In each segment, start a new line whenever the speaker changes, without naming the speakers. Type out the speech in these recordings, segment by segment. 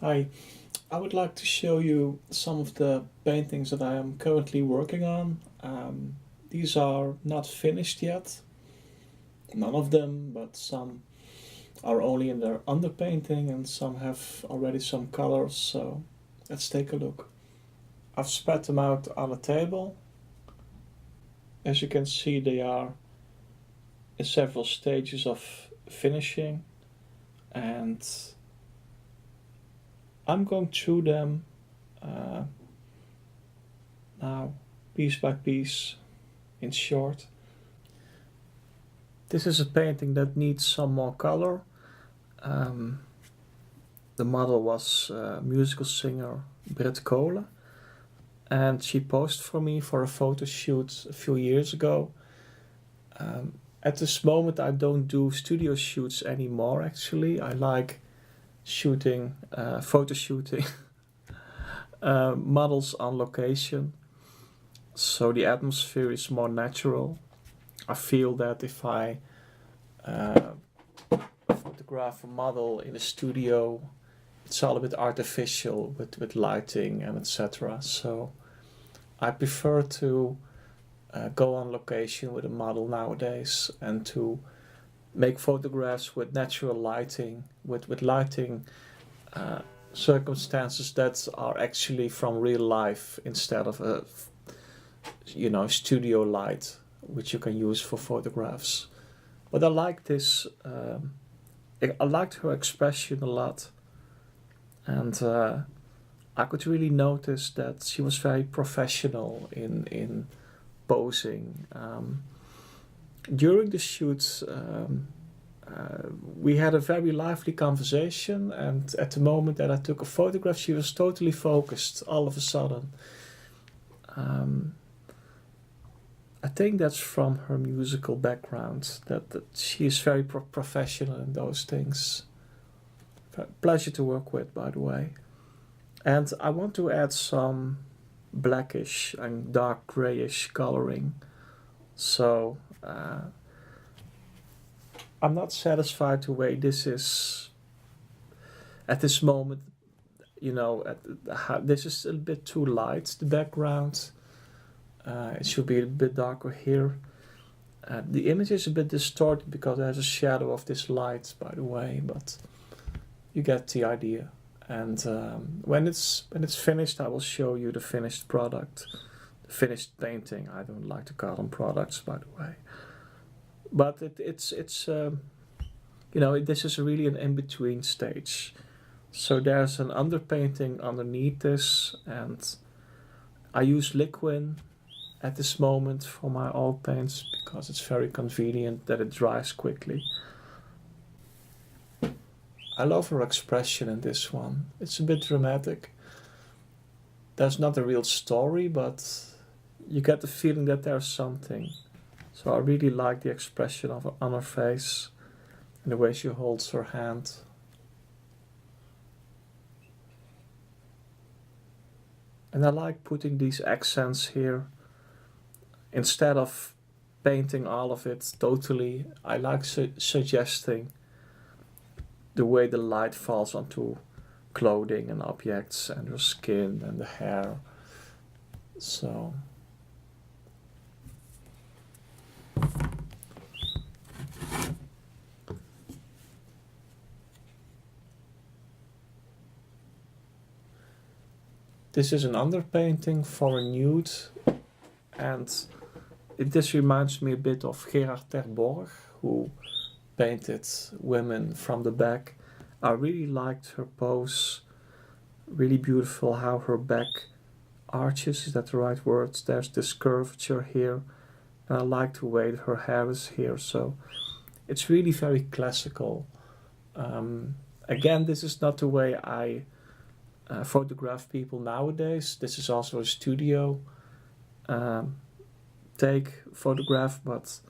Hi, I would like to show you some of the paintings that I am currently working on. These are not finished yet, none of them, but some are only in their underpainting and some have already some colors, so let's take a look. I've spread them out on a table. As you can see, they are in several stages of finishing, and I'm going through them uh, now, piece by piece, in short. This is a painting that needs some more color. Um, the model was musical singer Britt Kolen, and she posed for me for a photo shoot a few years ago. At this moment, I don't do studio shoots anymore. Actually, I like shooting, photo shooting models on location, so the atmosphere is more natural. I feel that if I uh, photograph a model in a studio, it's all a bit artificial with lighting and etc. So I prefer to go on location with a model nowadays and to make photographs with natural lighting, with lighting circumstances that are actually from real life instead of a studio light which you can use for photographs. But I like this. I liked her expression a lot, and I could really notice that she was very professional in posing. During the shoot, we had a very lively conversation, and at the moment that I took a photograph, she was totally focused all of a sudden. I think that's from her musical background, that she is very professional in those things. Pleasure to work with, by the way. And I want to add some blackish and dark grayish coloring. So I'm not satisfied the way this is at this moment. This is a bit too light, the background. It should be a bit darker here. The image is a bit distorted because there's a shadow of this light, by the way, but you get the idea. And when it's finished, I will show you the finished product, the finished painting. I don't like to call them products, by the way. But this is really an in-between stage. So there's an underpainting underneath this, and I use Liquin at this moment for my oil paints because it's very convenient that it dries quickly. I love her expression in this one. It's a bit dramatic. There's not a real story, but you get the feeling that there's something. So I really like the expression on her face and the way she holds her hand. And I like putting these accents here. Instead of painting all of it totally, I like suggesting the way the light falls onto clothing and objects and her skin and the hair. So this is an underpainting for a nude, and this reminds me a bit of Gerard ter Borch, who painted women from the back. I really liked her pose. Really beautiful how her back arches, is that the right word? There's this curvature here, and I like the way that her hair is here, so it's really very classical. Again, this is not the way I photograph people nowadays. This is also a studio photograph, but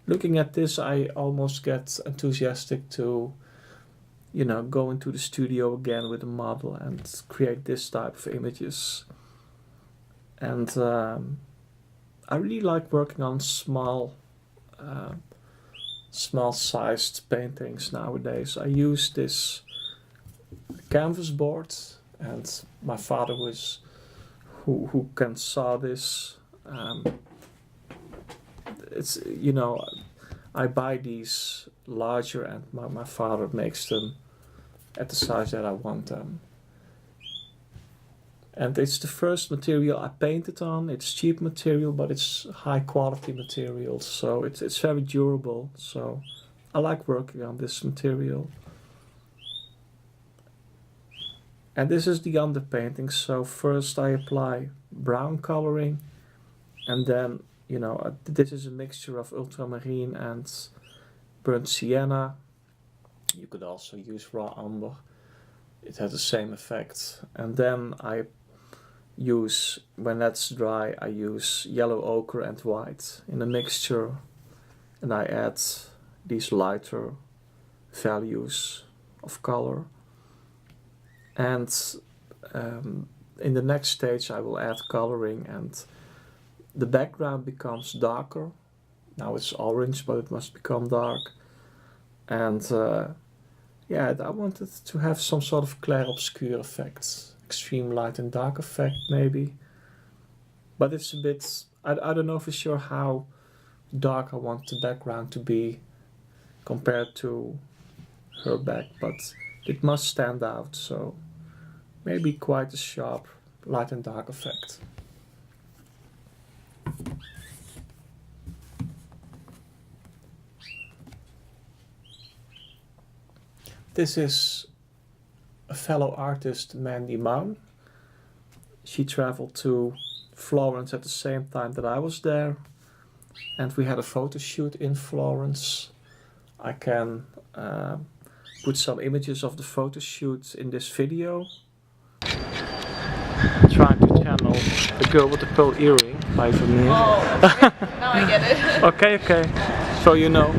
looking at this, I almost get enthusiastic to go into the studio again with a model and create this type of images. And I really like working on small sized paintings nowadays. I use this canvas board, and my father who can saw this. It's, you know, I buy these larger, and my father makes them at the size that I want them. And it's the first material I painted on. It's cheap material, but it's high quality material, so it's very durable. So I like working on this material. And this is the underpainting. So first I apply brown coloring, and then, you know, this is a mixture of ultramarine and burnt sienna. You could also use raw umber. It has the same effect. And then I use, when that's dry, I use yellow ochre and white in a mixture, and I add these lighter values of color. And in the next stage I will add coloring, and the background becomes darker. Now it's orange, but it must become dark. And yeah, I wanted to have some sort of clair-obscur effect, extreme light and dark effect maybe. But it's a bit, I don't know for sure how dark I want the background to be compared to her back, but it must stand out, so maybe quite a sharp light and dark effect. This is a fellow artist, Mandy Maun. She traveled to Florence at the same time that I was there, and we had a photo shoot in Florence. I can put some images of the photo shoot in this video. Trying to channel The Girl with the Pearl Earring by Vermeer.
Oh, okay. Now I get it.
Okay. So you know.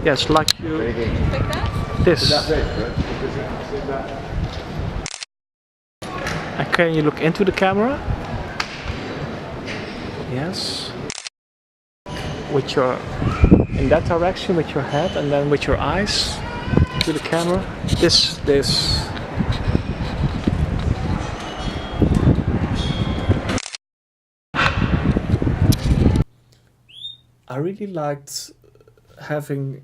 Yes, like you.
Like that?
This. And can you look into the camera? Yes. With your, in that direction with your head, and then with your eyes to the camera. This. I really liked having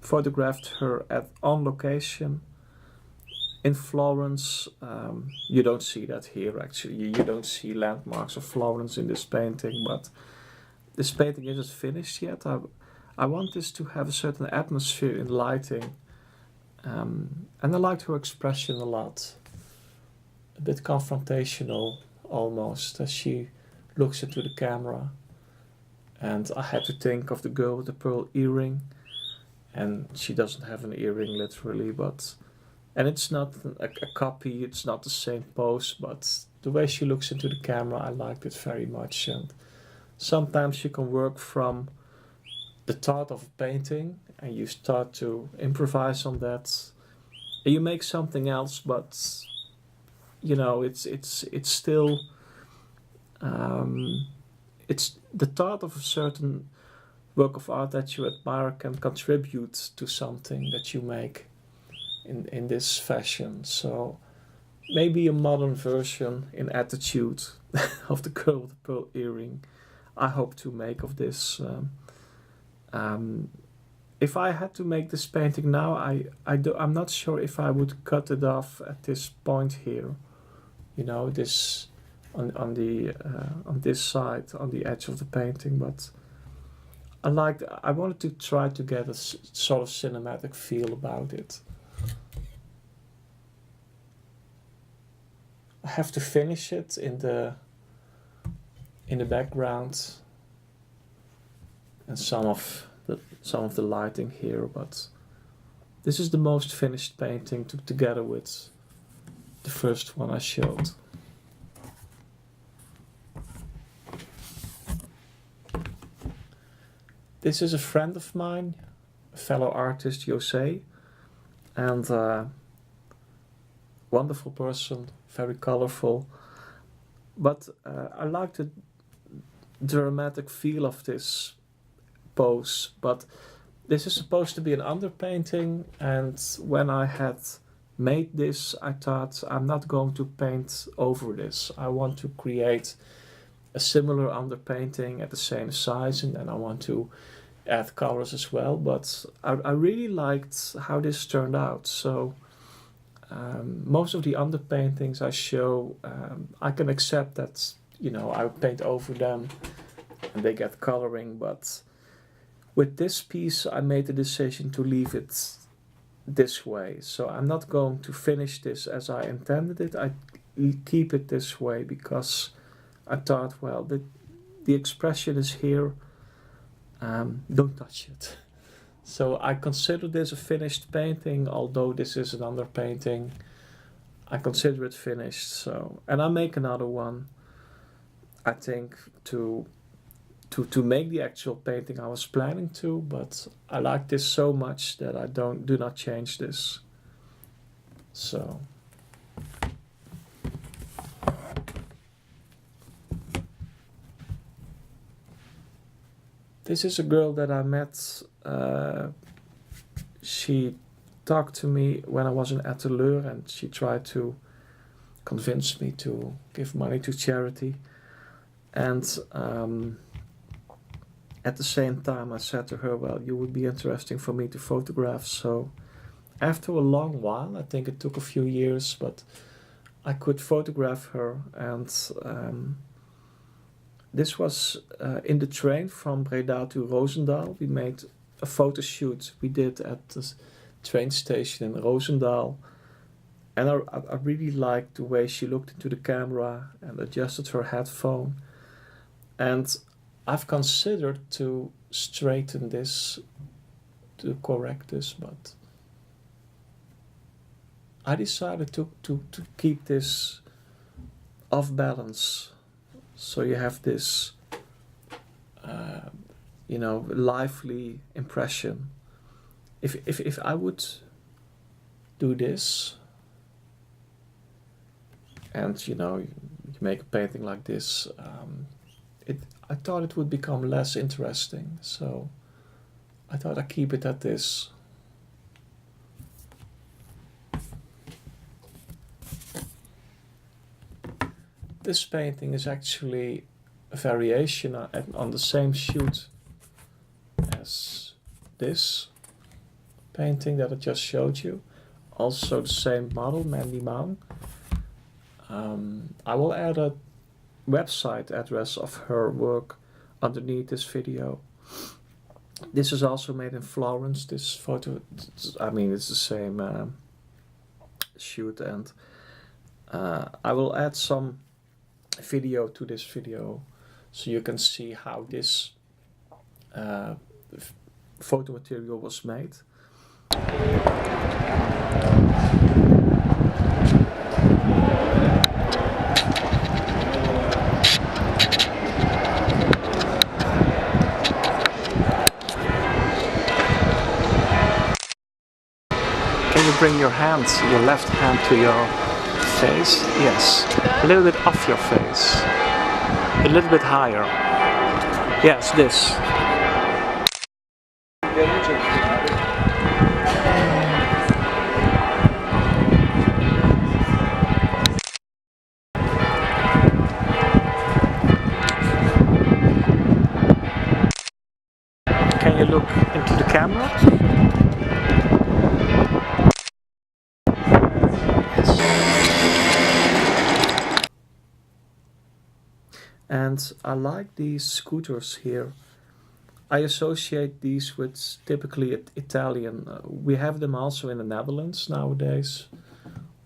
photographed her on location in Florence. You don't see that here actually. You don't see landmarks of Florence in this painting, but this painting isn't finished yet. I want this to have a certain atmosphere in lighting, and I liked her expression a lot. A bit confrontational almost as she looks into the camera. And I had to think of the girl with the pearl earring, and she doesn't have an earring literally, but, and it's not a copy, it's not the same pose, but the way she looks into the camera, I liked it very much. And sometimes you can work from the thought of a painting and you start to improvise on that, and you make something else, but you know, it's still it's the thought of a certain work of art that you admire can contribute to something that you make in this fashion. So maybe a modern version in attitude of the girl with the pearl earring I hope to make of this. If I had to make this painting now, I'm not sure if I would cut it off at this point here. You know, this on this side, on the edge of the painting, but I wanted to try to get a sort of cinematic feel about it. I have to finish it in the background and some of the lighting here, but this is the most finished painting together with the first one I showed. This is a friend of mine, a fellow artist, Jose, and wonderful person, very colorful. But I liked dramatic feel of this pose, but this is supposed to be an underpainting, and when I had made this, I thought I'm not going to paint over this. I want to create a similar underpainting at the same size, and then I want to add colors as well, but I really liked how this turned out. So most of the underpaintings I show, I can accept that, you know, I paint over them and they get coloring, but with this piece I made the decision to leave it this way. So I'm not going to finish this as I intended it. I keep it this way because I thought, well, the expression is here, don't touch it. So I consider this a finished painting, although this is an underpainting. I consider it finished. So, and I'll make another one, I think, to make the actual painting I was planning to, but I like this so much that I do not change this. So this is a girl that I met. She talked to me when I was in Atelier, and she tried to convince me to give money to charity. And at the same time I said to her, well, you would be interesting for me to photograph. So after a long while, I think it took a few years, but I could photograph her. And this was in the train from Breda to Roosendaal. We made a photo shoot we did at the train station in Roosendaal. And I really liked the way she looked into the camera and adjusted her headphone. And I've considered to straighten this, to correct this, but I decided to keep this off balance. So you have this, you know, lively impression. If I would do this, and you know, you make a painting like this, I thought it would become less interesting. So I thought I'd keep it at this. This painting is actually a variation on the same shoot as this painting that I just showed you. Also the same model, Mandy Maung. I will add a website address of her work underneath this video. This is also made in Florence. This photo, I mean, it's the same shoot, and I will add some video to this video so you can see how this photo material was made. Can you bring your hand, your left hand to your face? Yes. A little bit off your face. A little bit higher. Yes, this. Can you look into the camera? And I like these scooters here. I associate these with typically Italian. We have them also in the Netherlands nowadays.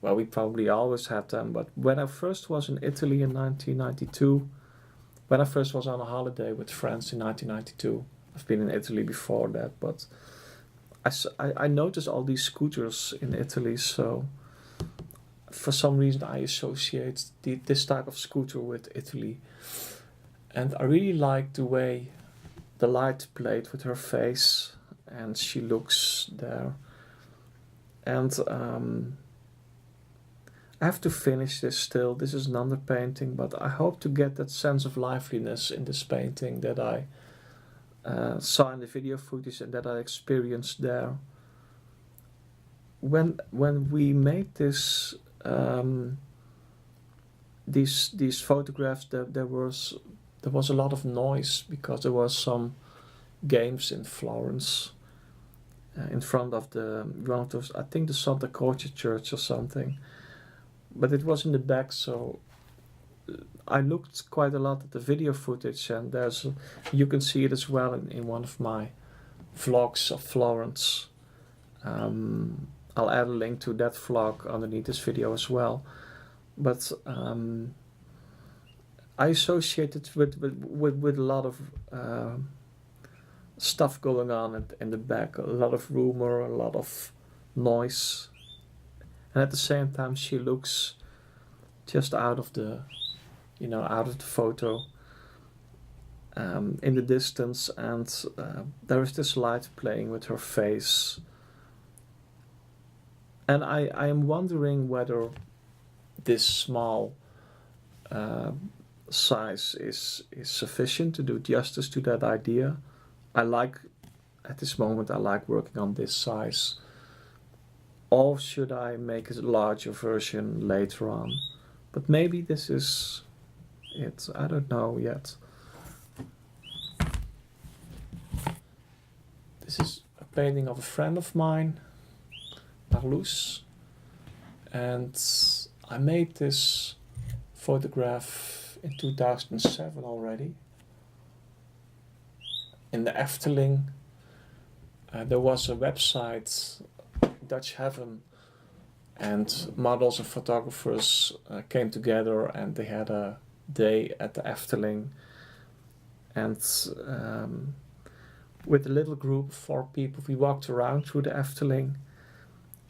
Well, we probably always had them, but when I first was in Italy in 1992, when I first was on a holiday with friends in 1992, I've been in Italy before that, but I noticed all these scooters in Italy, so for some reason I associate this type of scooter with Italy. And I really like the way the light played with her face, and she looks there. And I have to finish this still. This is an underpainting, but I hope to get that sense of liveliness in this painting that I saw in the video footage and that I experienced there. When we made this these photographs, there was a lot of noise because there was some games in Florence in front of one of those, I think the Santa Croce Church or something, but it was in the back, so I looked quite a lot at the video footage, and you can see it as well in one of my vlogs of Florence. I'll add a link to that vlog underneath this video as well. But I associate it with a lot of stuff going on in the back, a lot of rumor, a lot of noise, and at the same time she looks just out of the photo in the distance, and there is this light playing with her face, and I am wondering whether this small size is sufficient to do justice to that idea. At this moment I like working on this size, or should I make a larger version later on? But maybe this is it, I don't know yet. This is a painting of a friend of mine, Marloes, and I made this photograph in 2007 already. In the Efteling, there was a website, Dutch Heaven, and models and photographers came together and they had a day at the Efteling, and with a little group of 4 people we walked around through the Efteling,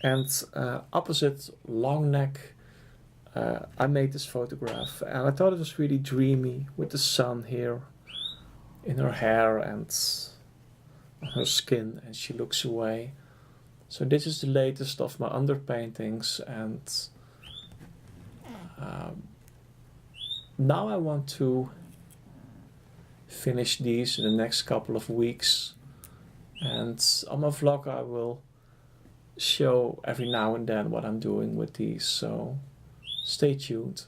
and opposite Long Neck I made this photograph, and I thought it was really dreamy with the sun here in her hair and her skin, and she looks away. So this is the latest of my underpaintings, and now I want to finish these in the next couple of weeks, and on my vlog I will show every now and then what I'm doing with these, so stay tuned.